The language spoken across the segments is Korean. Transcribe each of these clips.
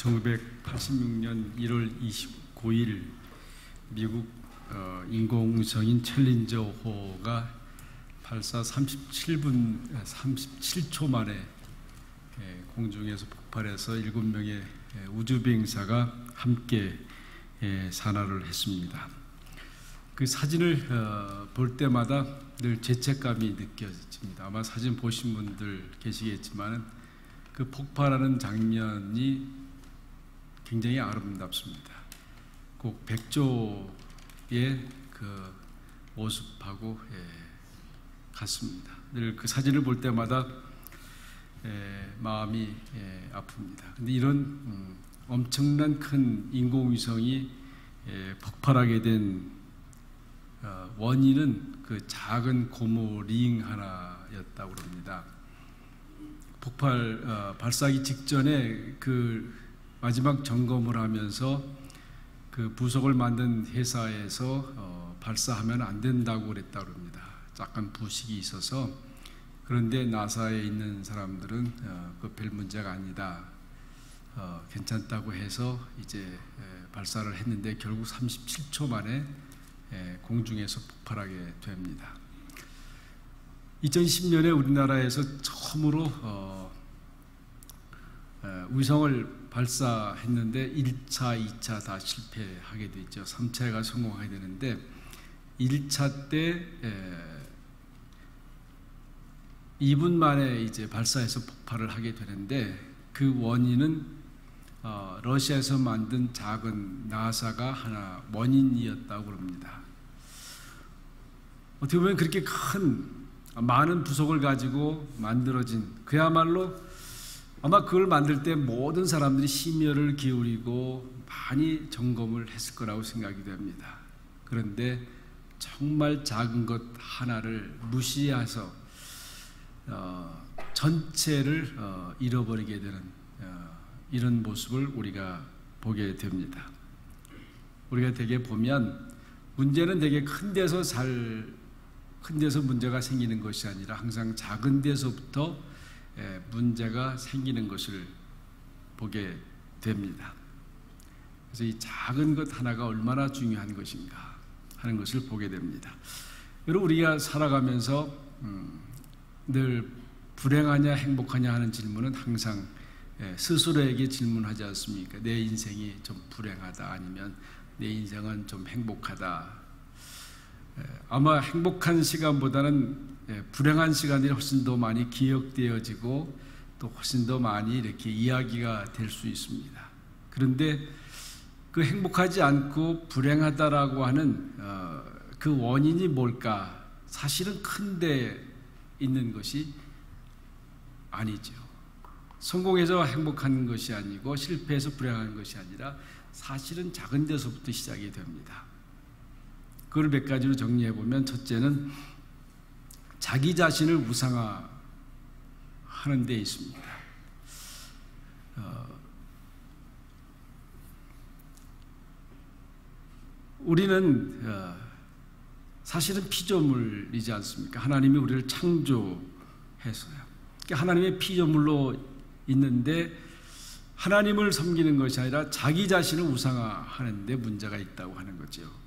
1986년 1월 29일 미국 인공위성인 챌린저호가 발사 37초 만에 공중에서 폭발해서 7명의 우주비행사가 함께 산하를 했습니다. 그 사진을 볼 때마다 늘 죄책감이 느껴집니다. 아마 사진 보신 분들 계시겠지만 그 폭발하는 장면이 굉장히 아름답습니다. 꼭 백조의 그 모습하고 같습니다. 늘 그 사진을 볼 때마다 마음이 아픕니다. 근데 이런 엄청난 큰 인공위성이 폭발하게 된 원인은 그 작은 고무 링 하나였다고 합니다. 발사하기 직전에 그 마지막 점검을 하면서 그 부속을 만든 회사에서 발사하면 안 된다고 그랬다고 합니다. 약간 부식이 있어서. 그런데 나사에 있는 사람들은 그 별 문제가 아니다, 괜찮다고 해서 이제 발사를 했는데 결국 37초 만에 공중에서 폭발하게 됩니다. 2010년에 우리나라에서 처음으로 위성을 발사했는데 1차, 2차 다 실패하게 됐죠. 3차가 성공하게 되는데 1차 때 2분 만에 이제 발사해서 폭발을 하게 되는데 그 원인은 러시아에서 만든 작은 나사가 하나 원인이었다고 합니다. 어떻게 보면 그렇게 많은 부속을 가지고 만들어진, 그야말로 아마 그걸 만들 때 모든 사람들이 심혈을 기울이고 많이 점검을 했을 거라고 생각이 됩니다. 그런데 정말 작은 것 하나를 무시해서 전체를 잃어버리게 되는 이런 모습을 우리가 보게 됩니다. 우리가 되게 보면 문제는 되게 큰 데서 문제가 생기는 것이 아니라 항상 작은 데서부터 문제가 생기는 것을 보게 됩니다. 그래서 이 작은 것 하나가 얼마나 중요한 것인가 하는 것을 보게 됩니다. 여러분, 우리가 살아가면서 늘 불행하냐 행복하냐 하는 질문은 항상 스스로에게 질문하지 않습니까? 내 인생이 좀 불행하다, 아니면 내 인생은 좀 행복하다. 아마 행복한 시간보다는 불행한 시간이 훨씬 더 많이 기억되어지고 또 훨씬 더 많이 이렇게 이야기가 될 수 있습니다. 그런데 그 행복하지 않고 불행하다라고 하는 그 원인이 뭘까? 사실은 큰 데 있는 것이 아니죠. 성공해서 행복한 것이 아니고 실패해서 불행한 것이 아니라 사실은 작은 데서부터 시작이 됩니다. 그걸 몇 가지로 정리해 보면, 첫째는 자기 자신을 우상화하는 데 있습니다. 우리는 사실은 피조물이지 않습니까? 하나님이 우리를 창조했어요. 그러니까 하나님의 피조물로 있는데 하나님을 섬기는 것이 아니라 자기 자신을 우상화하는 데 문제가 있다고 하는 거죠.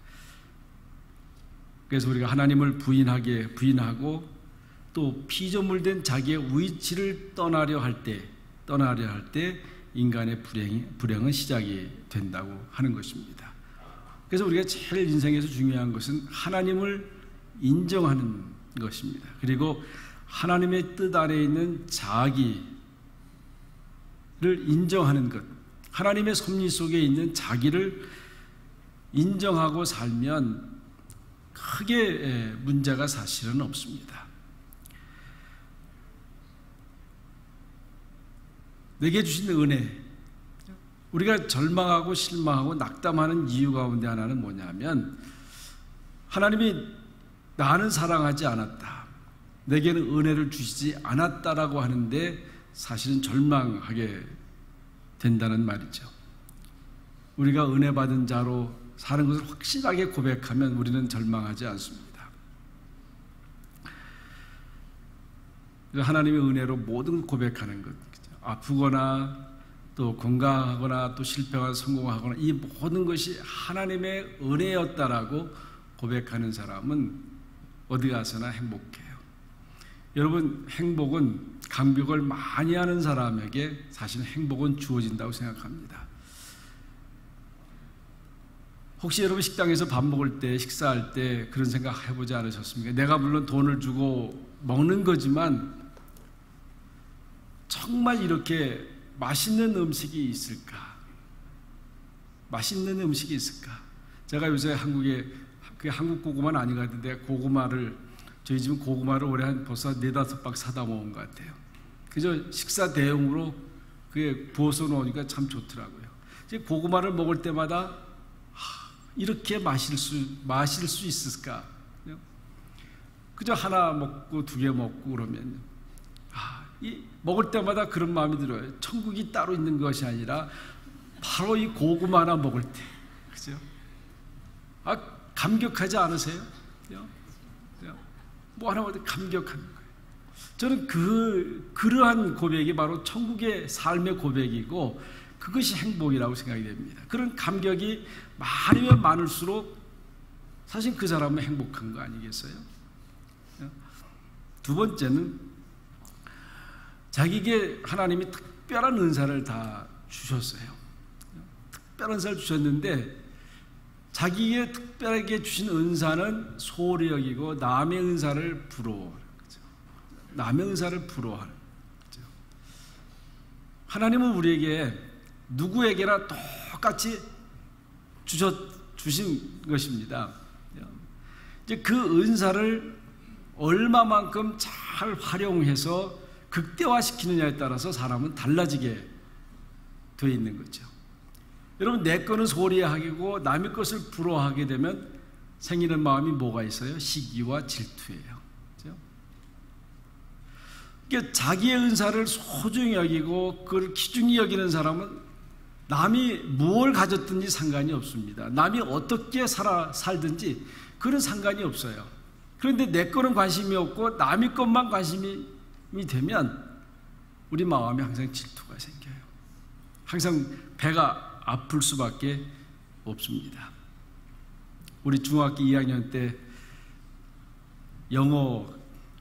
그래서 우리가 하나님을 부인하고 또 피조물된 자기의 위치를 떠나려 할 때 인간의 불행은 시작이 된다고 하는 것입니다. 그래서 우리가 제일 인생에서 중요한 것은 하나님을 인정하는 것입니다. 그리고 하나님의 뜻 아래에 있는 자기를 인정하는 것, 하나님의 섭리 속에 있는 자기를 인정하고 살면 크게 문제가 사실은 없습니다. 내게 주신 은혜, 우리가 절망하고 실망하고 낙담하는 이유 가운데 하나는 뭐냐면, 하나님이 나는 사랑하지 않았다, 내게는 은혜를 주시지 않았다라고 하는데 사실은 절망하게 된다는 말이죠. 우리가 은혜 받은 자로 사는 것을 확실하게 고백하면 우리는 절망하지 않습니다. 하나님의 은혜로 모든 고백하는 것, 아프거나 또 건강하거나 또 실패하거나 성공하거나 이 모든 것이 하나님의 은혜였다라고 고백하는 사람은 어디 가서나 행복해요. 여러분, 행복은 강벽을 많이 하는 사람에게 사실 행복은 주어진다고 생각합니다. 혹시 여러분 식당에서 밥 먹을 때, 식사할 때 그런 생각 해보지 않으셨습니까? 내가 물론 돈을 주고 먹는 거지만 정말 이렇게 맛있는 음식이 있을까? 맛있는 음식이 있을까? 제가 요새 한국에, 그게 한국 고구마는 아닌 것 같은데, 고구마를, 저희 집은 고구마를 올해 한 벌써 4-5박 사다 먹은 것 같아요. 그저 식사 대용으로 그게 부어서 놓으니까 참 좋더라고요. 이제 고구마를 먹을 때마다 이렇게 마실 수 있을까? 그저 하나 먹고 2개 먹고 그러면 먹을 때마다 그런 마음이 들어요. 천국이 따로 있는 것이 아니라 바로 이 고구마 하나 먹을 때, 그죠? 감격하지 않으세요? 뭐 하나 먹을 때 감격하는 거예요. 저는 그러한 고백이 바로 천국의 삶의 고백이고 그것이 행복이라고 생각이 됩니다. 그런 감격이 많으면 많을수록 사실 그 사람은 행복한 거 아니겠어요? 두 번째는 자기에게 하나님이 특별한 은사를 다 주셨어요. 특별한 은사를 주셨는데 자기에게 특별하게 주신 은사는 소홀히 여기고 남의 은사를 부러워하는 거죠. 남의 은사를 부러워하는 거죠. 하나님은 우리에게 누구에게나 똑같이 주신 것입니다. 이제 그 은사를 얼마만큼 잘 활용해서 극대화시키느냐에 따라서 사람은 달라지게 되어 있는 거죠. 여러분, 내 거는 소홀히 하고 남의 것을 부러워하게 되면 생기는 마음이 뭐가 있어요? 시기와 질투예요. 그렇죠? 그러니까 자기의 은사를 소중히 여기고 그걸 귀중히 여기는 사람은 남이 무엇을 가졌든지 상관이 없습니다. 남이 어떻게 살든지 그런 상관이 없어요. 그런데 내 거는 관심이 없고 남의 것만 관심이 되면 우리 마음에 항상 질투가 생겨요. 항상 배가 아플 수밖에 없습니다. 우리 중학교 2학년 때 영어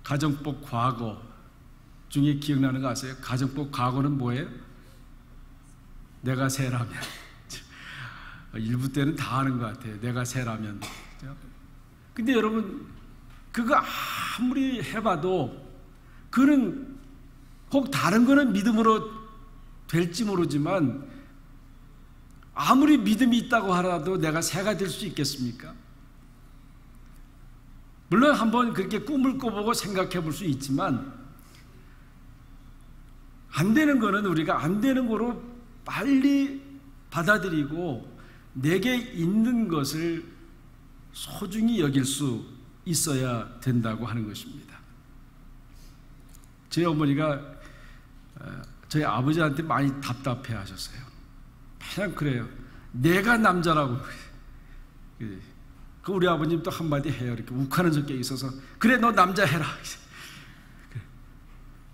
가정법 과거 중에 기억나는 거 아세요? 가정법 과거는 뭐예요? 내가 새라면. 일부 때는 다 하는 것 같아요. 내가 새라면. 근데 여러분, 그거 아무리 해봐도 그는 혹 다른 거는 믿음으로 될지 모르지만 아무리 믿음이 있다고 하라도 내가 새가 될 수 있겠습니까? 물론 한번 그렇게 꿈을 꿔보고 생각해 볼 수 있지만 안 되는 거는 우리가 안 되는 거로 빨리 받아들이고 내게 있는 것을 소중히 여길 수 있어야 된다고 하는 것입니다. 제 어머니가 저희 아버지한테 많이 답답해 하셨어요. 그냥 그래요. 내가 남자라고. 그 우리 아버님 또 한마디 해요. 이렇게 욱하는 성격이 있어서 그래 너 남자 해라.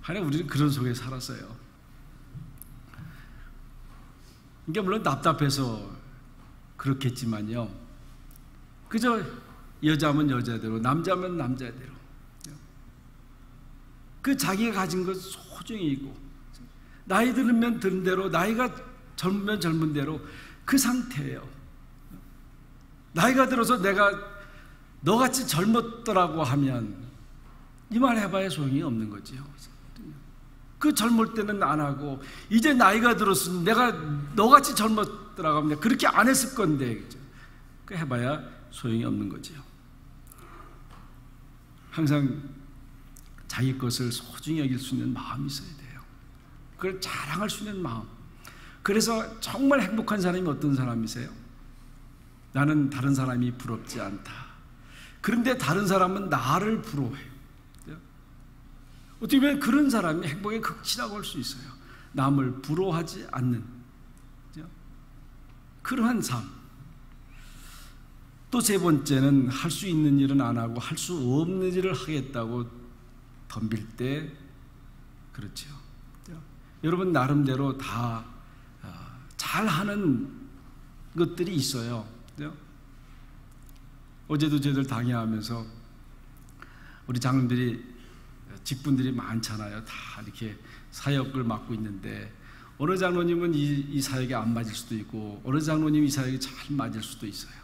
하여 우리는 그런 속에 살았어요. 이게 물론 답답해서 그렇겠지만요. 그저 여자면 여자대로 남자면 남자대로 그 자기가 가진 것 소중히 있고 나이 들면 드는 대로 나이가 젊으면 젊은 대로 그 상태예요. 나이가 들어서 내가 너같이 젊었더라고 하면 이 말 해봐야 소용이 없는 거지요. 그 젊을 때는 안 하고 이제 나이가 들었으니 내가 너같이 젊었더라고 하면 그렇게 안 했을 건데 그죠? 그 해봐야 소용이 없는 거지요. 항상 자기 것을 소중히 여길 수 있는 마음이 있어야 돼요. 그걸 자랑할 수 있는 마음. 그래서 정말 행복한 사람이 어떤 사람이세요? 나는 다른 사람이 부럽지 않다. 그런데 다른 사람은 나를 부러워해요. 어떻게 보면 그런 사람이 행복의 극치라고 할 수 있어요. 남을 부러워하지 않는 그러한 삶. 또 세 번째는 할 수 있는 일은 안 하고 할 수 없는 일을 하겠다고 덤빌 때 그렇죠. 여러분 나름대로 다 잘하는 것들이 있어요. 그죠? 어제도 저희들 당회하면서 우리 장로들이 직분들이 많잖아요. 다 이렇게 사역을 맡고 있는데 어느 장로님은 이 사역에 안 맞을 수도 있고 어느 장로님이 이 사역에 잘 맞을 수도 있어요.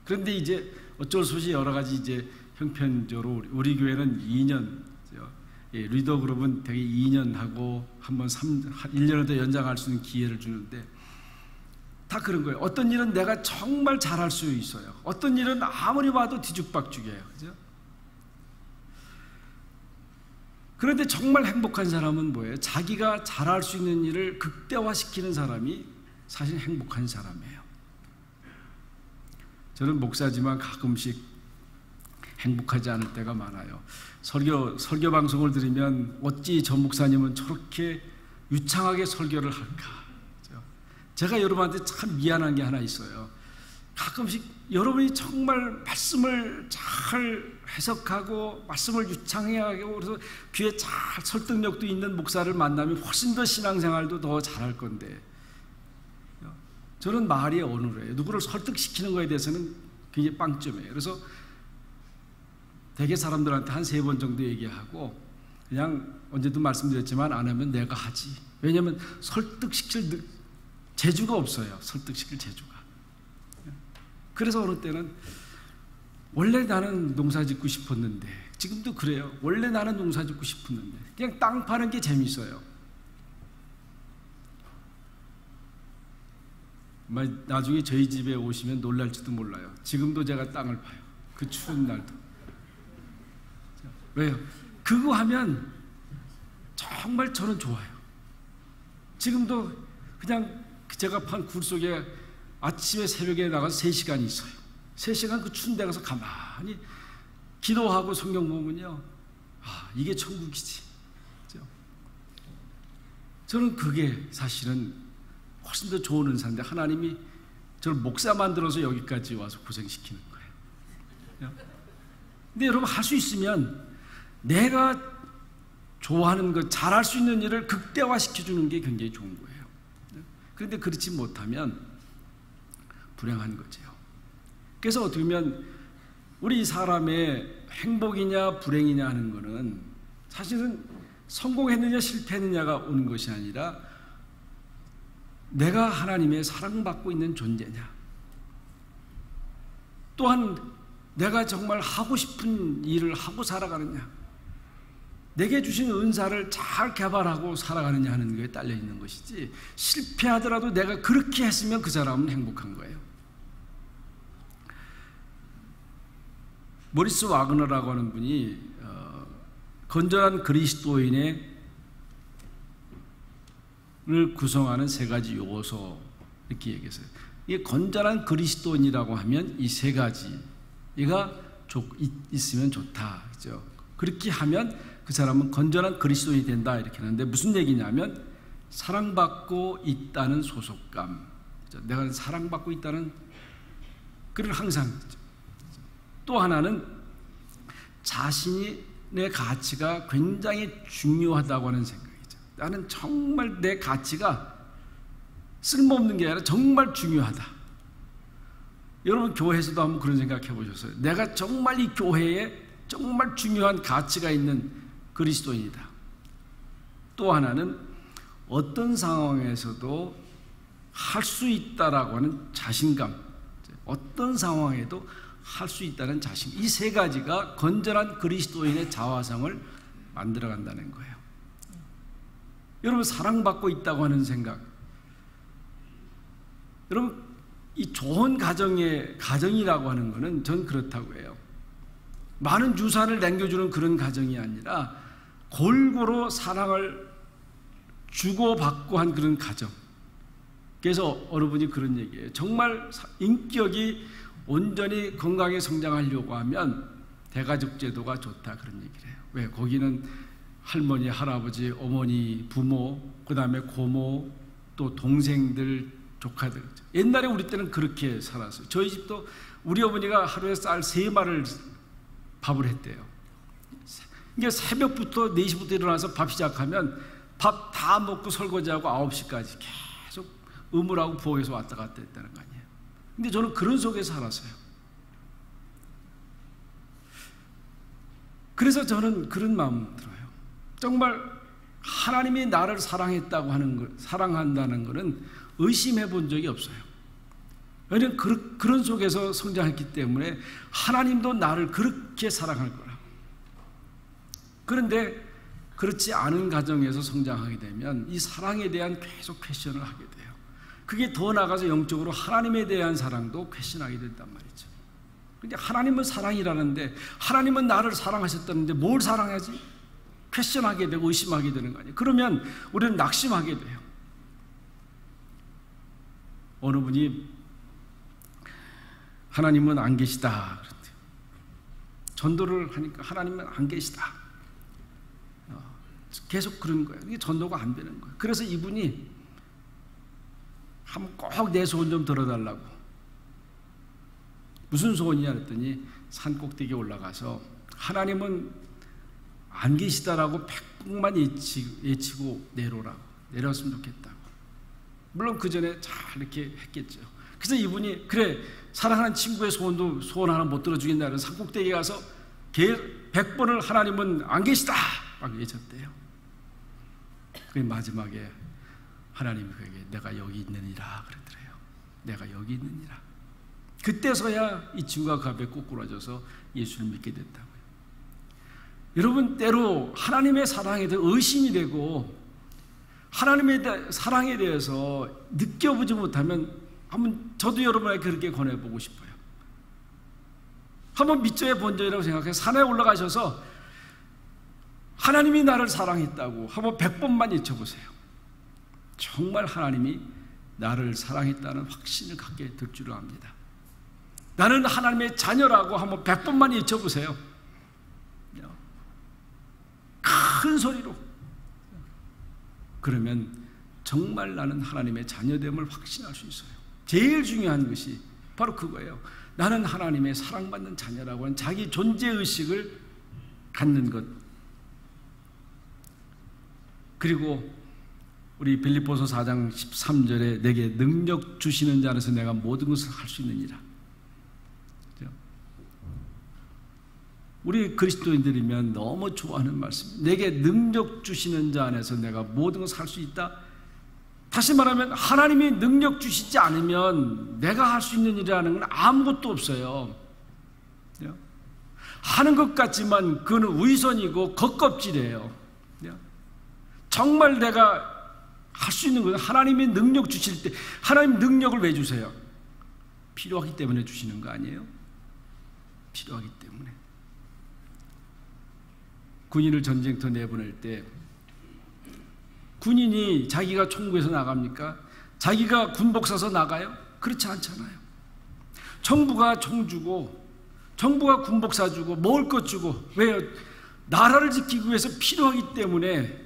그런데 이제 어쩔 수 없이 여러 가지 이제 형편적으로 우리 교회는 2년, 리더 그룹은 되게 2년 하고 한번 1년을 더 연장할 수 있는 기회를 주는데 다 그런 거예요. 어떤 일은 내가 정말 잘할 수 있어요. 어떤 일은 아무리 봐도 뒤죽박죽이에요. 그죠? 그런데 정말 행복한 사람은 뭐예요? 자기가 잘할 수 있는 일을 극대화시키는 사람이 사실 행복한 사람이에요. 저는 목사지만 가끔씩 행복하지 않을 때가 많아요. 설교 방송을 들으면 어찌 저 목사님은 저렇게 유창하게 설교를 할까? 제가 여러분한테 참 미안한 게 하나 있어요. 가끔씩 여러분이 정말 말씀을 잘 해석하고 말씀을 유창하게 하고 그래서 귀에 잘 설득력도 있는 목사를 만나면 훨씬 더 신앙생활도 더 잘할 건데 저는 말이 어눌해요. 누구를 설득시키는 거에 대해서는 굉장히 빵점이에요. 그래서 대개 사람들한테 한 3번 정도 얘기하고 그냥 언제도 말씀드렸지만 안 하면 내가 하지. 왜냐하면 설득시킬 재주가 없어요. 설득시킬 재주가. 그래서 어느 때는 원래 나는 농사 짓고 싶었는데 지금도 그래요. 원래 나는 농사 짓고 싶었는데 그냥 땅 파는 게 재밌어요. 나중에 저희 집에 오시면 놀랄지도 몰라요. 지금도 제가 땅을 파요. 그 추운 날도. 왜요? 그거 하면 정말 저는 좋아요. 지금도 그냥 제가 판 굴 속에 아침에 새벽에 나가서 3시간 있어요. 3시간 그 추운 데 가서 가만히 기도하고 성경 보면요. 아, 이게 천국이지. 그렇죠? 저는 그게 사실은 훨씬 더 좋은 은사인데 하나님이 저를 목사 만들어서 여기까지 와서 고생시키는 거예요. 근데 여러분 할 수 있으면 내가 좋아하는 것, 잘할 수 있는 일을 극대화시켜주는 게 굉장히 좋은 거예요. 그런데 그렇지 못하면 불행한 거죠. 그래서 어떻게 보면 우리 사람의 행복이냐 불행이냐 하는 것은 사실은 성공했느냐 실패했느냐가 오는 것이 아니라 내가 하나님의 사랑받고 있는 존재냐, 또한 내가 정말 하고 싶은 일을 하고 살아가느냐, 내게 주신 은사를 잘 개발하고 살아가느냐 하는 것에 딸려 있는 것이지, 실패하더라도 내가 그렇게 했으면 그 사람은 행복한 거예요. 모리스 와그너라고 하는 분이 건전한 그리스도인을 구성하는 3가지 요소 이렇게 얘기했어요. 이게 건전한 그리스도인이라고 하면 이 3가지가 있으면 좋다, 그죠? 그렇게 하면 그 사람은 건전한 그리스도인이 된다 이렇게 하는데 무슨 얘기냐면 사랑받고 있다는 소속감, 그죠? 내가 사랑받고 있다는 그걸 항상. 또 하나는 자신의 가치가 굉장히 중요하다고 하는 생각이죠. 나는 정말 내 가치가 쓸모없는 게 아니라 정말 중요하다. 여러분 교회에서도 한번 그런 생각 해보셨어요? 내가 정말 이 교회에 정말 중요한 가치가 있는 그리스도인이다. 또 하나는 어떤 상황에서도 할 수 있다라고 하는 자신감, 어떤 상황에도 할 수 있다는 자신, 이 3가지가 건전한 그리스도인의 자화상을 만들어간다는 거예요. 여러분 사랑받고 있다고 하는 생각, 여러분 이 좋은 가정이라고 하는 것은 전 그렇다고 해요. 많은 유산을 남겨주는 그런 가정이 아니라 골고루 사랑을 주고받고 한 그런 가정. 그래서 어느 분이 그런 얘기예요. 정말 인격이 온전히 건강하게 성장하려고 하면 대가족 제도가 좋다 그런 얘기를 해요. 왜? 거기는 할머니, 할아버지, 어머니, 부모, 그 다음에 고모, 또 동생들, 조카들. 옛날에 우리 때는 그렇게 살았어요. 저희 집도 우리 어머니가 하루에 쌀 3마를 밥을 했대요. 그러니까 새벽부터 4시부터 일어나서 밥 시작하면 밥 다 먹고 설거지하고 9시까지 계속 의무라고 부엌에서 왔다 갔다 했다는 거 아니에요. 근데 저는 그런 속에서 살았어요. 그래서 저는 그런 마음 들어요. 정말 하나님이 나를 사랑했다고 하는 것, 사랑한다는 것은 의심해 본 적이 없어요. 왜냐하면 그런 속에서 성장했기 때문에 하나님도 나를 그렇게 사랑할 거라. 그런데 그렇지 않은 가정에서 성장하게 되면 이 사랑에 대한 계속 퀘션을 하게 돼요. 그게 더 나아가서 영적으로 하나님에 대한 사랑도 퀘션하게 된단 말이죠. 근데 하나님은 사랑이라는데 하나님은 나를 사랑하셨다는데 뭘 사랑하지? 퀘션하게 되고 의심하게 되는 거 아니에요. 그러면 우리는 낙심하게 돼요. 어느 분이 하나님은 안 계시다 그랬대요. 전도를 하니까 하나님은 안 계시다. 계속 그런 거예요. 이게 전도가 안 되는 거예요. 그래서 이분이 한번 꼭 내 소원 좀 들어달라고. 무슨 소원이냐 그랬더니 산 꼭대기에 올라가서 하나님은 안 계시다라고 100번만 외치고 내려왔으면 좋겠다고. 물론 그 전에 잘 이렇게 했겠죠. 그래서 이분이 그래 사랑하는 친구의 소원도 소원 하나 못 들어주겠나 그래서 산 꼭대기에 가서 100번을 하나님은 안 계시다 막 외쳤대요. 그 마지막에 하나님이 그에게 내가 여기 있느니라 그랬더래요. 내가 여기 있느니라. 그때서야 이 친구가 그 앞에 꼬꾸라져서 예수를 믿게 됐다고요. 여러분 때로 하나님의 사랑에 대해 의심이 되고 하나님의 사랑에 대해서 느껴보지 못하면 한번 저도 여러분에게 그렇게 권해보고 싶어요. 한번 믿져야 본전이라고 생각해서 산에 올라가셔서 하나님이 나를 사랑했다고 한번 100번만 외쳐보세요. 정말 하나님이 나를 사랑했다는 확신을 갖게 될 줄 압니다. 나는 하나님의 자녀라고 한번 100번만 외쳐보세요. 큰 소리로. 그러면 정말 나는 하나님의 자녀됨을 확신할 수 있어요. 제일 중요한 것이 바로 그거예요. 나는 하나님의 사랑받는 자녀라고 하는 자기 존재의식을 갖는 것. 그리고 우리 빌립보서 4장 13절에 내게 능력 주시는 자 안에서 내가 모든 것을 할 수 있느니라. 우리 그리스도인들이면 너무 좋아하는 말씀. 내게 능력 주시는 자 안에서 내가 모든 것을 할 수 있다. 다시 말하면 하나님이 능력 주시지 않으면 내가 할 수 있는 일이라는 건 아무것도 없어요. 하는 것 같지만 그건 위선이고 겉껍질이에요. 정말 내가 할 수 있는 것은 하나님이 능력 주실 때 하나님 능력을 왜 주세요? 필요하기 때문에 주시는 거 아니에요? 필요하기 때문에. 군인을 전쟁터 내보낼 때 군인이 자기가 총구에서 나갑니까? 자기가 군복 사서 나가요? 그렇지 않잖아요. 정부가 총 주고 정부가 군복 사주고 먹을 것 주고 왜요? 나라를 지키기 위해서 필요하기 때문에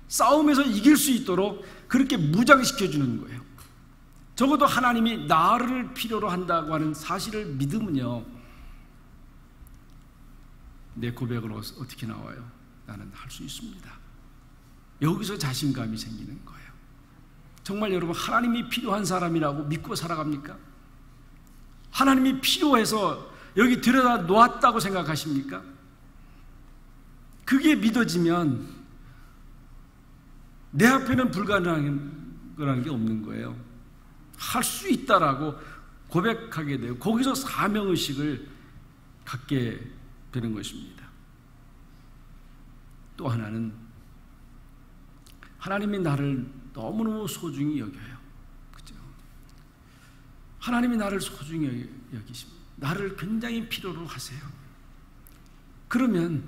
싸움에서 이길 수 있도록 그렇게 무장시켜주는 거예요. 적어도 하나님이 나를 필요로 한다고 하는 사실을 믿으면요, 내 고백은 어떻게 나와요? 나는 할 수 있습니다. 여기서 자신감이 생기는 거예요. 정말 여러분 하나님이 필요한 사람이라고 믿고 살아갑니까? 하나님이 필요해서 여기 들여다 놓았다고 생각하십니까? 그게 믿어지면 내 앞에는 불가능한 거라는 게 없는 거예요. 할 수 있다라고 고백하게 돼요. 거기서 사명의식을 갖게 되는 것입니다. 또 하나는 하나님이 나를 너무너무 소중히 여겨요. 그죠? 하나님이 나를 소중히 여기십니다. 나를 굉장히 필요로 하세요. 그러면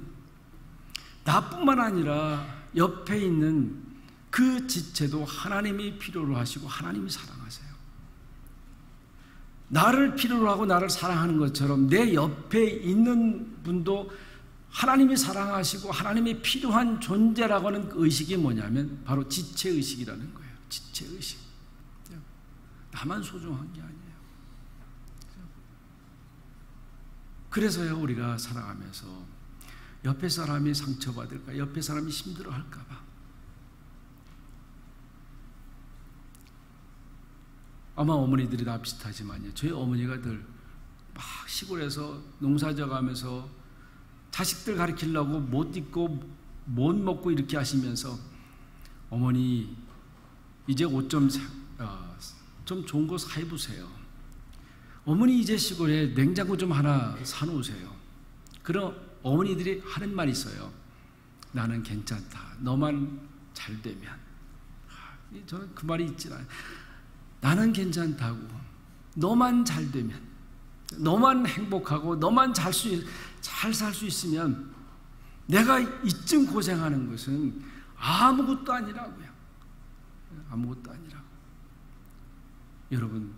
나뿐만 아니라 옆에 있는 그 지체도 하나님이 필요로 하시고 하나님이 사랑하세요. 나를 필요로 하고 나를 사랑하는 것처럼 내 옆에 있는 분도 하나님이 사랑하시고 하나님이 필요한 존재라고 하는 의식이 뭐냐면 바로 지체의식이라는 거예요. 지체의식. 나만 소중한 게 아니에요. 그래서요, 우리가 살아가면서 옆에 사람이 상처받을까, 옆에 사람이 힘들어할까 봐 아마 어머니들이 다 비슷하지만요. 저희 어머니가 늘 막 시골에서 농사져가면서 자식들 가르치려고 못 입고 못 먹고 이렇게 하시면서 어머니 이제 옷 좀 좋은 거 사 입으세요. 어머니 이제 시골에 냉장고 좀 하나 사놓으세요. 그럼 어머니들이 하는 말이 있어요. 나는 괜찮다. 너만 잘 되면. 저는 그 말이 있지 않아요. 나는 괜찮다고. 너만 잘 되면. 너만 행복하고 너만 잘 살 수 있으면 내가 이쯤 고생하는 것은 아무것도 아니라고요. 아무것도 아니라고. 여러분,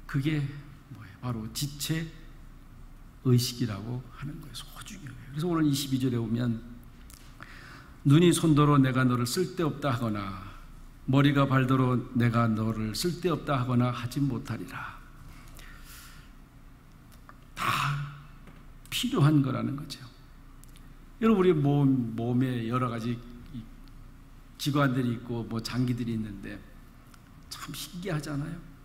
그게 뭐예요? 바로 지체 의식이라고 하는 거예요. 소중해요. 그래서 오늘 22절에 보면 눈이 손도로 내가 너를 쓸데없다 하거나 머리가 발도로 내가 너를 쓸데없다 하거나 하지 못하리라. 다 필요한 거라는 거죠. 여러분, 우리 몸에 여러 가지 기관들이 있고 뭐 장기들이 있는데 참 신기하잖아요.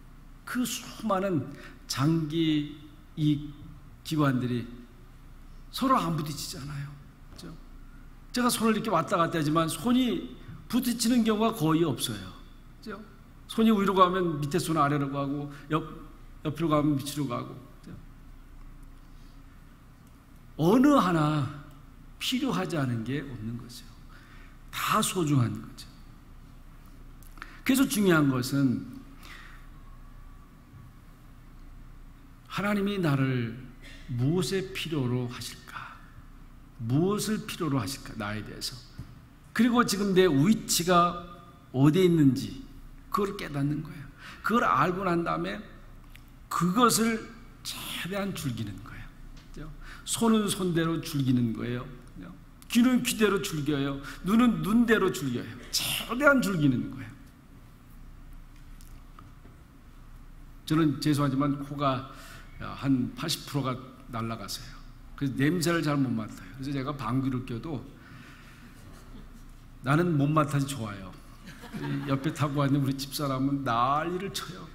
그 수많은 장기 이 기관들이 서로 안 부딪히잖아요. 그렇죠? 제가 손을 이렇게 왔다 갔다 하지만 손이 부딪히는 경우가 거의 없어요. 그렇죠? 손이 위로 가면 밑에 손 아래로 가고 옆으로 가면 밑으로 가고. 어느 하나 필요하지 않은 게 없는 거죠. 다 소중한 거죠. 그래서 중요한 것은 하나님이 나를 무엇에 필요로 하실까? 무엇을 필요로 하실까? 나에 대해서. 그리고 지금 내 위치가 어디에 있는지 그걸 깨닫는 거예요. 그걸 알고 난 다음에 그것을 최대한 즐기는 거예요. 손은 손대로 즐기는 거예요. 귀는 귀대로 즐겨요. 눈은 눈대로 즐겨요. 최대한 즐기는 거예요. 저는 죄송하지만 코가 한 80%가 날아갔어요. 그래서 냄새를 잘 못 맡아요. 그래서 제가 방귀를 껴도 나는 못 맡아서 좋아요. 옆에 타고 왔는 우리 집사람은 난리를 쳐요.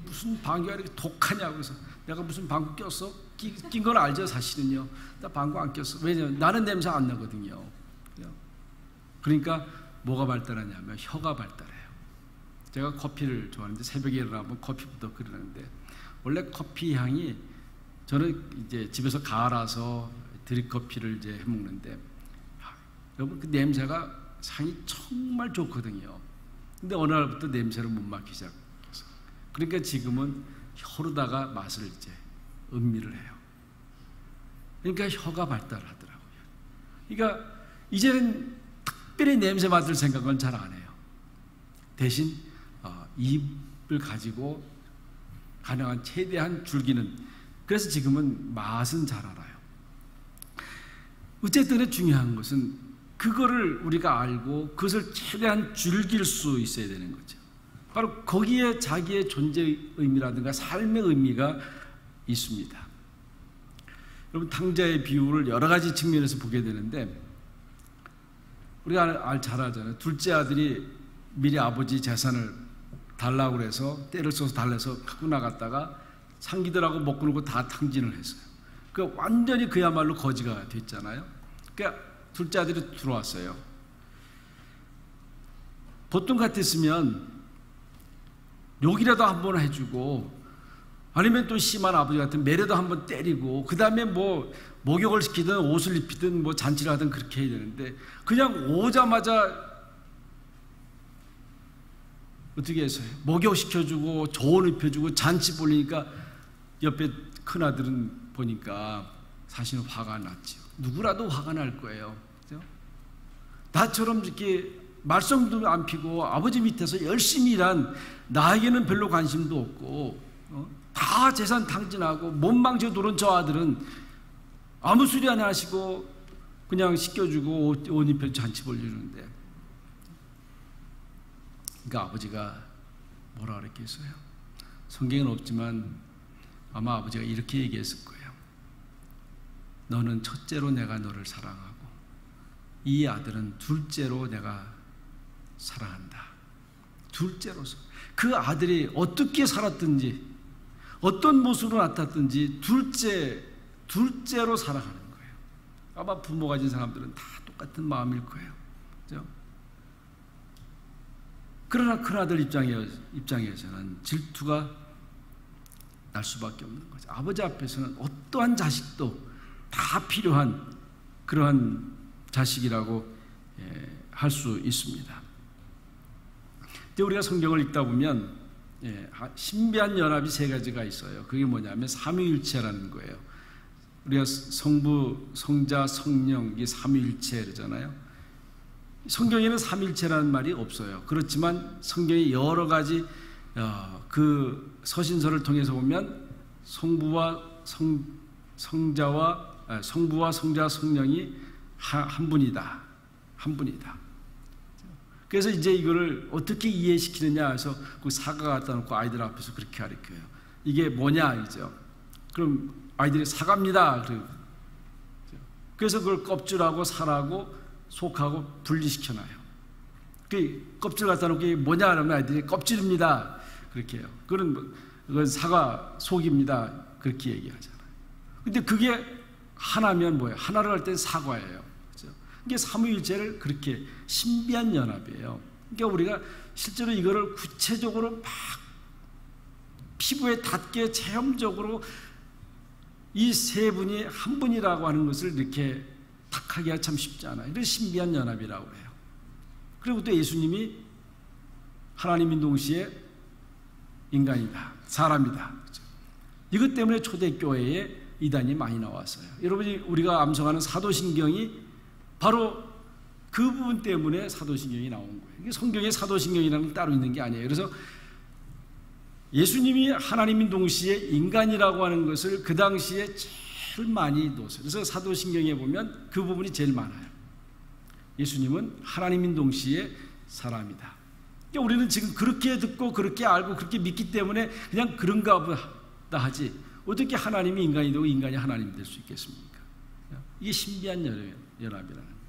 무슨 방귀가 이렇게 독하냐고. 그래서 내가 무슨 방귀 꼈어? 낀 걸 알죠, 사실은요. 나 방귀 안 꼈어. 왜냐면 나는 냄새 안 나거든요. 그러니까 뭐가 발달하냐면 혀가 발달해요. 제가 커피를 좋아하는데 새벽에 일어나면 커피부터 끓이는데 원래 커피 향이 저는 이제 집에서 갈아서 드립커피를 이제 해 먹는데 여러분 그 냄새가 향이 정말 좋거든요. 근데 어느 날부터 냄새를 못 맡기 시작했어요. 그러니까 지금은 혀로다가 맛을 이제 음미를 해요. 그러니까 혀가 발달하더라고요. 그러니까 이제는 특별히 냄새 맡을 생각은 잘 안 해요. 대신 입을 가지고 가능한 최대한 즐기는. 그래서 지금은 맛은 잘 알아요. 어쨌든 중요한 것은 그거를 우리가 알고 그것을 최대한 즐길 수 있어야 되는 거죠. 바로 거기에 자기의 존재의 의미라든가 삶의 의미가 있습니다. 여러분, 탕자의 비유를 여러 가지 측면에서 보게 되는데 우리가 잘 알잖아요. 둘째 아들이 미리 아버지 재산을 달라고 그래서 때를 써서 달래서 갖고 나갔다가 상기들하고 먹고 놀고 다 탕진을 했어요. 그 완전히 그야말로 거지가 됐잖아요. 그러니까 둘째 아들이 들어왔어요. 보통 같았으면 욕이라도 한번 해주고 아니면 또 심한 아버지 같은 매라도 한번 때리고 그 다음에 뭐 목욕을 시키든 옷을 입히든 뭐 잔치를 하든 그렇게 해야 되는데 그냥 오자마자 어떻게 했어요? 목욕시켜주고 조언 입혀주고 잔치 보니까 옆에 큰아들은 보니까 사실은 화가 났죠. 누구라도 화가 날 거예요. 그렇죠? 나처럼 이렇게 말썽도 안 피고 아버지 밑에서 열심히 일한 나에게는 별로 관심도 없고 다 재산 탕진하고 몸망쳐 노는 저 아들은 아무 소리 안 하시고 그냥 씻겨주고 옷 입혀 잔치 벌려주는데 그러니까 아버지가 뭐라 그랬겠어요? 성경은 없지만 아마 아버지가 이렇게 얘기했을 거예요. 너는 첫째로 내가 너를 사랑하고 이 아들은 둘째로 내가 사랑한다. 둘째로서 그 아들이 어떻게 살았든지 어떤 모습으로 나타났든지 둘째로 살아가는 거예요. 아마 부모 가진 사람들은 다 똑같은 마음일 거예요. 그렇죠? 그러나 큰아들 입장에서는 질투가 날 수밖에 없는 거죠. 아버지 앞에서는 어떠한 자식도 다 필요한 그러한 자식이라고 할 수 있습니다. 우리가 성경을 읽다 보면 신비한 연합이 세 가지가 있어요. 그게 뭐냐면 삼위일체라는 거예요. 우리가 성부, 성자, 성령 이 삼위일체 그러잖아요. 성경에는 삼위일체라는 말이 없어요. 그렇지만 성경의 여러 가지 그 서신서를 통해서 보면 성부와 성자와 성령이 한 분이다. 한 분이다. 그래서 이제 이거를 어떻게 이해시키느냐 해서 그 사과 갖다 놓고 아이들 앞에서 그렇게 가르쳐요. 이게 뭐냐 이죠. 그럼 아이들이 사과입니다. 그래서 그걸 껍질하고 살하고 속하고 분리시켜놔요. 그 껍질 갖다 놓고 이게 뭐냐 하면 아이들이 껍질입니다. 그렇게 해요. 그건 사과 속입니다. 그렇게 얘기하잖아요. 근데 그게 하나면 뭐예요? 하나를 할 때 사과예요. 이게 삼위일체를 그렇게 신비한 연합이에요. 그러니까 우리가 실제로 이거를 구체적으로 막 피부에 닿게 체험적으로 이 세 분이 한 분이라고 하는 것을 이렇게 딱 하기가 참 쉽지 않아요. 그래서 신비한 연합이라고 해요. 그리고 또 예수님이 하나님인 동시에 인간이다, 사람이다. 그렇죠? 이것 때문에 초대교회에 이단이 많이 나왔어요. 여러분이 우리가 암송하는 사도신경이 바로 그 부분 때문에 사도신경이 나온 거예요. 이게 성경에 사도신경이라는 게 따로 있는 게 아니에요. 그래서 예수님이 하나님인 동시에 인간이라고 하는 것을 그 당시에 제일 많이 넣었어요. 그래서 사도신경에 보면 그 부분이 제일 많아요. 예수님은 하나님인 동시에 사람이다. 그러니까 우리는 지금 그렇게 듣고 그렇게 알고 그렇게 믿기 때문에 그냥 그런가 보다 하지 어떻게 하나님이 인간이 되고 인간이 하나님이 될 수 있겠습니까? 이게 신비한 연합이라는 거예요.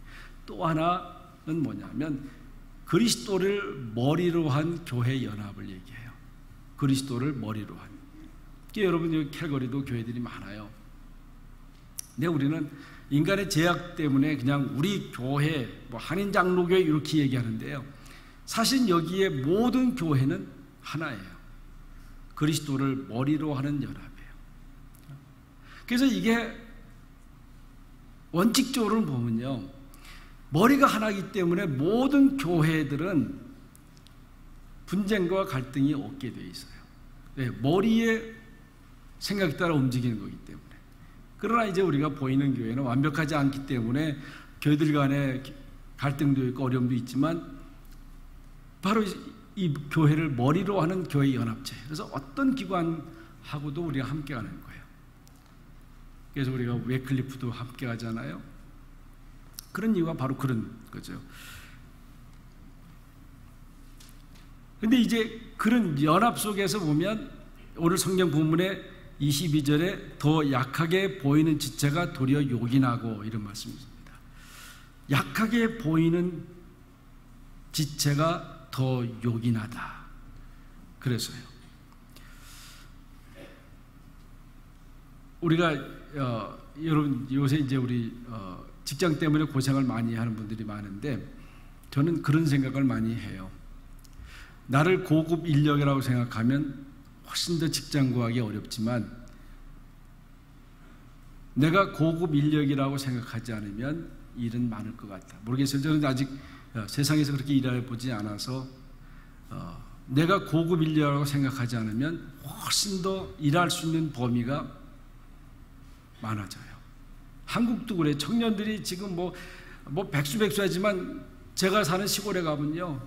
또 하나는 뭐냐면 그리스도를 머리로 한 교회 연합을 얘기해요. 그리스도를 머리로 한. 그러니까 여러분 여기 캘거리도 교회들이 많아요. 근데 우리는 인간의 제약 때문에 그냥 우리 교회, 한인 장로교회 이렇게 얘기하는데요. 사실 여기에 모든 교회는 하나예요. 그리스도를 머리로 하는 연합이에요. 그래서 이게 원칙적으로는 보면요, 머리가 하나이기 때문에 모든 교회들은 분쟁과 갈등이 없게 되어 있어요. 네, 머리의 생각에 따라 움직이는 거기 때문에. 그러나 이제 우리가 보이는 교회는 완벽하지 않기 때문에 교회들 간에 갈등도 있고 어려움도 있지만 바로 이 교회를 머리로 하는 교회 연합체. 그래서 어떤 기관하고도 우리가 함께 가는 거예요. 그래서 우리가 웨클리프도 함께 하잖아요. 그런 이유가 바로 그런 거죠. 근데 이제 그런 연합 속에서 보면 오늘 성경 본문에 22절에 더 약하게 보이는 지체가 도리어 요긴하고 이런 말씀이 있습니다. 약하게 보이는 지체가 더 요긴하다. 그래서요. 우리가 여러분 요새 이제 우리 직장 때문에 고생을 많이 하는 분들이 많은데 저는 그런 생각을 많이 해요. 나를 고급 인력이라고 생각하면 훨씬 더 직장 구하기 어렵지만 내가 고급 인력이라고 생각하지 않으면 일은 많을 것 같다. 모르겠어요. 저는 아직 세상에서 그렇게 일해 보지 않아서 내가 고급 인력이라고 생각하지 않으면 훨씬 더 일할 수 있는 범위가 많아져요. 한국도 그래. 청년들이 지금 뭐 백수백수하지만 제가 사는 시골에 가면요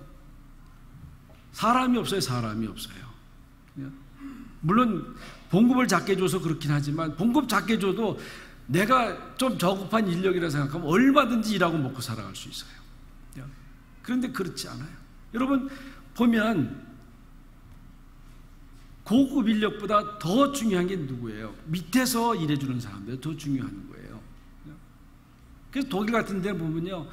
사람이 없어요. 사람이 없어요. 물론 봉급을 작게 줘서 그렇긴 하지만 봉급 작게 줘도 내가 좀 저급한 인력이라 생각하면 얼마든지 일하고 먹고 살아갈 수 있어요. 그런데 그렇지 않아요. 여러분 보면 고급 인력보다 더 중요한 게 누구예요? 밑에서 일해주는 사람들 더 중요한 거예요. 그래서 독일 같은 데 보면요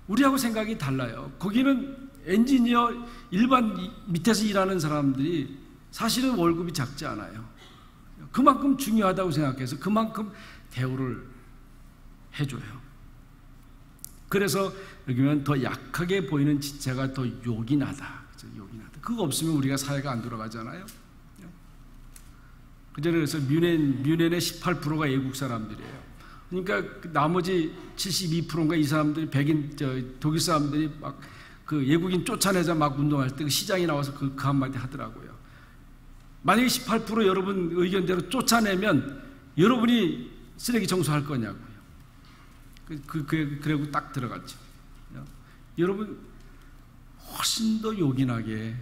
우리하고 생각이 달라요. 거기는 엔지니어 일반 밑에서 일하는 사람들이 사실은 월급이 작지 않아요. 그만큼 중요하다고 생각해서 그만큼 대우를 해줘요. 그래서 여기 보면 더 약하게 보이는 지체가 더 요긴하다. 요긴하다. 그거 없으면 우리가 사회가 안 돌아가잖아요. 그래서 뮌헨의 18%가 외국 사람들이에요. 그러니까 나머지 72%인가 이 사람들이 독일 사람들이 막 그 외국인 쫓아내자 막 운동할 때 그 시장에 나와서 그 한마디 하더라고요. 만약에 18% 여러분 의견대로 쫓아내면 여러분이 쓰레기 청소할 거냐고요. 그리고 딱 들어갔죠. 여러분 훨씬 더 요긴하게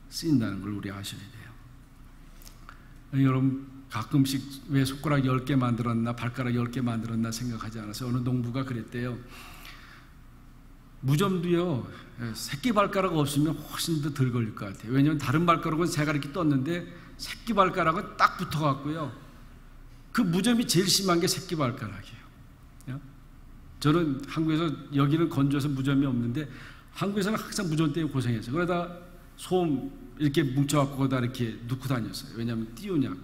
쓰인다는 걸 우리 아셔야 돼요. 여러분 가끔씩 왜 손가락 10개 만들었나 발가락 10개 만들었나 생각하지 않아서 어느 농부가 그랬대요. 무좀도요 새끼 발가락 없으면 훨씬 더 덜 걸릴 것 같아요. 왜냐하면 다른 발가락은 새가 이렇게 떴는데 새끼 발가락은 딱 붙어갖고요 그 무좀이 제일 심한 게 새끼 발가락이에요. 저는 한국에서 여기는 건조해서 무좀이 없는데 한국에서는 항상 무좀 때문에 고생했어요. 그러다 소음 이렇게 뭉쳐갖고 거기다 이렇게 넣고 다녔어요. 왜냐하면 띄우냐고.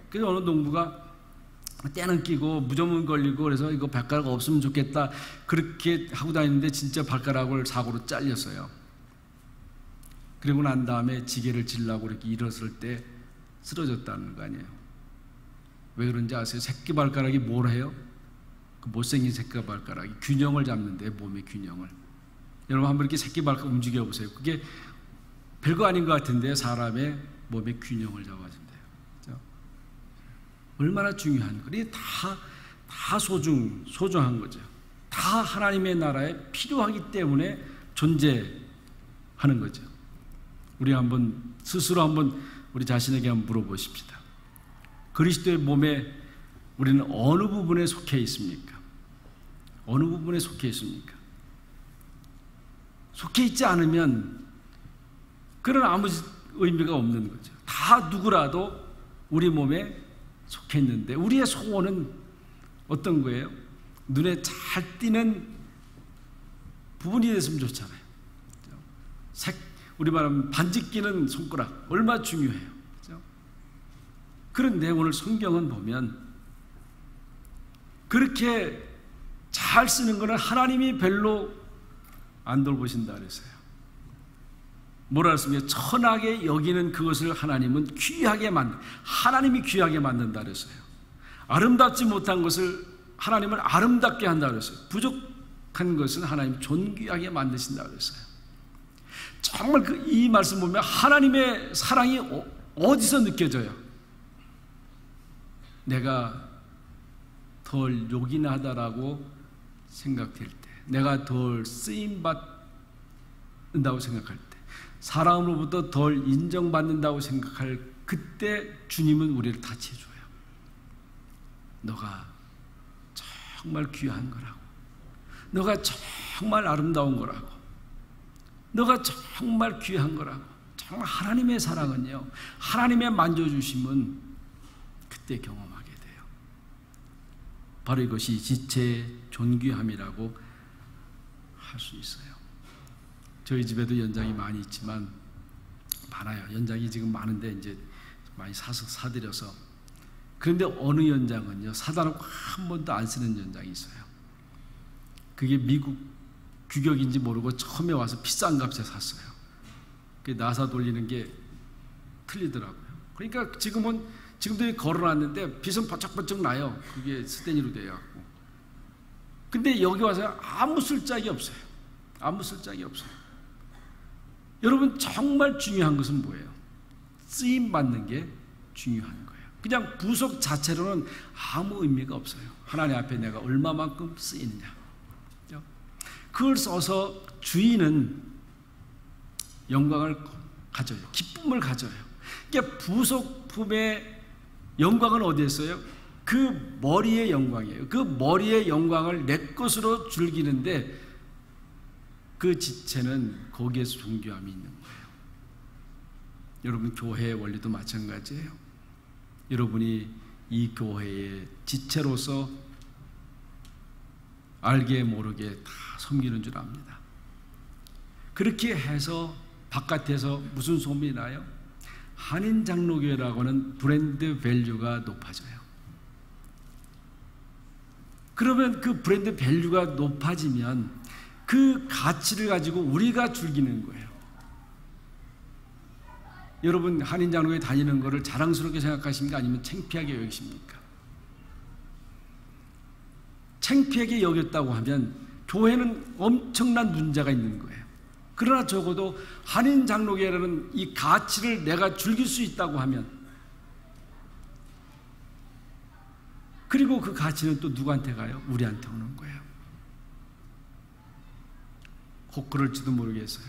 그래서 어느 농부가 때는 끼고 무좀은 걸리고 그래서 이거 발가락 없으면 좋겠다 그렇게 하고 다니는데 진짜 발가락을 사고로 잘렸어요. 그리고 난 다음에 지게를 질라고 이렇게 일었을 때 쓰러졌다는 거 아니에요. 왜 그런지 아세요? 새끼 발가락이 뭘 해요? 그 못생긴 새끼 발가락이 균형을 잡는데 몸의 균형을. 여러분 한번 이렇게 새끼 발가락 움직여 보세요. 그게 별거 아닌 것 같은데 사람의 몸의 균형을 잡아준대요. 그렇죠? 얼마나 중요한 거. 이게 다 소중한 거죠. 다 하나님의 나라에 필요하기 때문에 존재하는 거죠. 우리 스스로 한번 우리 자신에게 한번 물어보십시다. 그리스도의 몸에 우리는 어느 부분에 속해 있습니까? 어느 부분에 속해 있습니까? 속해 있지 않으면 그런 아무 의미가 없는 거죠. 다 누구라도 우리 몸에 속해 있는데 우리의 소원은 어떤 거예요? 눈에 잘 띄는 부분이 됐으면 좋잖아요. 우리 말하면 반지 끼는 손가락 얼마나 중요해요. 그렇죠? 그런데 오늘 성경은 보면 그렇게 잘 쓰는 거는 하나님이 별로 안 돌보신다 그랬어요. 뭐라 했습니까? 천하게 여기는 그것을 하나님이 귀하게 만든다 그랬어요. 아름답지 못한 것을 하나님은 아름답게 한다 그랬어요. 부족한 것은 하나님 존귀하게 만드신다 그랬어요. 정말 이 말씀 보면 하나님의 사랑이 어디서 느껴져요? 내가 덜 요긴하다라고 생각될 때, 내가 덜 쓰임받는다고 생각할 때, 사람으로부터 덜 인정받는다고 생각할 그때 주님은 우리를 다치해줘요. 너가 정말 귀한 거라고, 너가 정말 아름다운 거라고, 너가 정말 귀한 거라고. 정말 하나님의 사랑은요, 하나님의 만져주심은 그때 경험하게 돼요. 바로 이것이 지체의 존귀함이라고 할 수 있어요. 저희 집에도 연장이 많이 있지만 많아요. 연장이 지금 많은데 이제 많이 사드려서. 그런데 어느 연장은요 사다 놓고 한 번도 안 쓰는 연장이 있어요. 그게 미국 규격인지 모르고 처음에 와서 비싼 값에 샀어요. 나사 돌리는 게 틀리더라고요. 그러니까 지금도 걸어놨는데 빛은 번쩍번쩍 나요. 그게 스테인으로 돼갖고. 근데 여기 와서 아무 쓸짝이 없어요. 아무 쓸짝이 없어요. 여러분 정말 중요한 것은 뭐예요? 쓰임 받는 게 중요한 거예요. 그냥 부속 자체로는 아무 의미가 없어요. 하나님 앞에 내가 얼마만큼 쓰이느냐. 그걸 써서 주인은 영광을 가져요. 기쁨을 가져요. 그러니까 부속품의 영광은 어디에 있어요? 그 머리의 영광이에요. 그 머리의 영광을 내 것으로 즐기는데 그 지체는 거기에서 존귀함이 있는 거예요. 여러분 교회의 원리도 마찬가지예요. 여러분이 이 교회의 지체로서 알게 모르게 다 섬기는 줄 압니다. 그렇게 해서 바깥에서 무슨 소문이 나요? 한인장로교회라고는 브랜드 밸류가 높아져요. 그러면 그 브랜드 밸류가 높아지면 그 가치를 가지고 우리가 즐기는 거예요. 여러분 한인장로교회 다니는 것을 자랑스럽게 생각하십니까? 아니면 창피하게 여기십니까? 창피하게 여겼다고 하면 교회는 엄청난 문제가 있는 거예요. 그러나 적어도 한인장로교회라는 이 가치를 내가 즐길 수 있다고 하면, 그리고 그 가치는 또 누구한테 가요? 우리한테 오는 거예요. 혹 그럴지도 모르겠어요.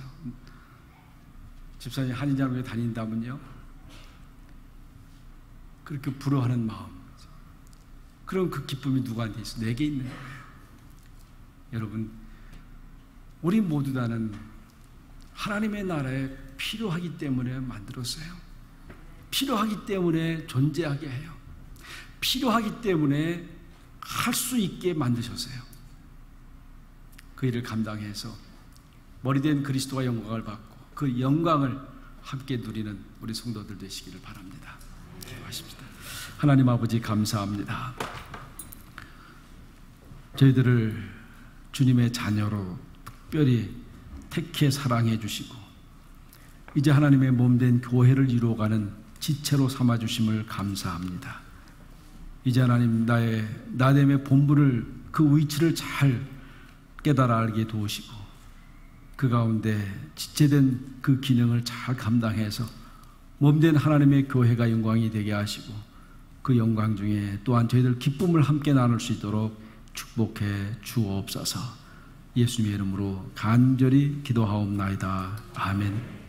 집사님 한인장로교회 다닌다면요, 그렇게 부러워하는 마음, 그럼 그 기쁨이 누구한테 있어? 내게 있는 거예요. 여러분, 우리 모두 다는 하나님의 나라에 필요하기 때문에 만들었어요. 필요하기 때문에 존재하게 해요. 필요하기 때문에 할 수 있게 만드셨어요. 그 일을 감당해서 머리된 그리스도가 영광을 받고 그 영광을 함께 누리는 우리 성도들 되시기를 바랍니다. 기도하십시다. 하나님 아버지 감사합니다. 저희들을 주님의 자녀로 특별히 택해 사랑해 주시고 이제 하나님의 몸된 교회를 이루어가는 지체로 삼아주심을 감사합니다. 이제 하나님 나의 나됨의 본분을, 그 위치를 잘 깨달아 알게 도우시고 그 가운데 지체된 그 기능을 잘 감당해서 몸된 하나님의 교회가 영광이 되게 하시고 그 영광 중에 또한 저희들 기쁨을 함께 나눌 수 있도록 축복해 주옵소서. 예수님의 이름으로 간절히 기도하옵나이다. 아멘.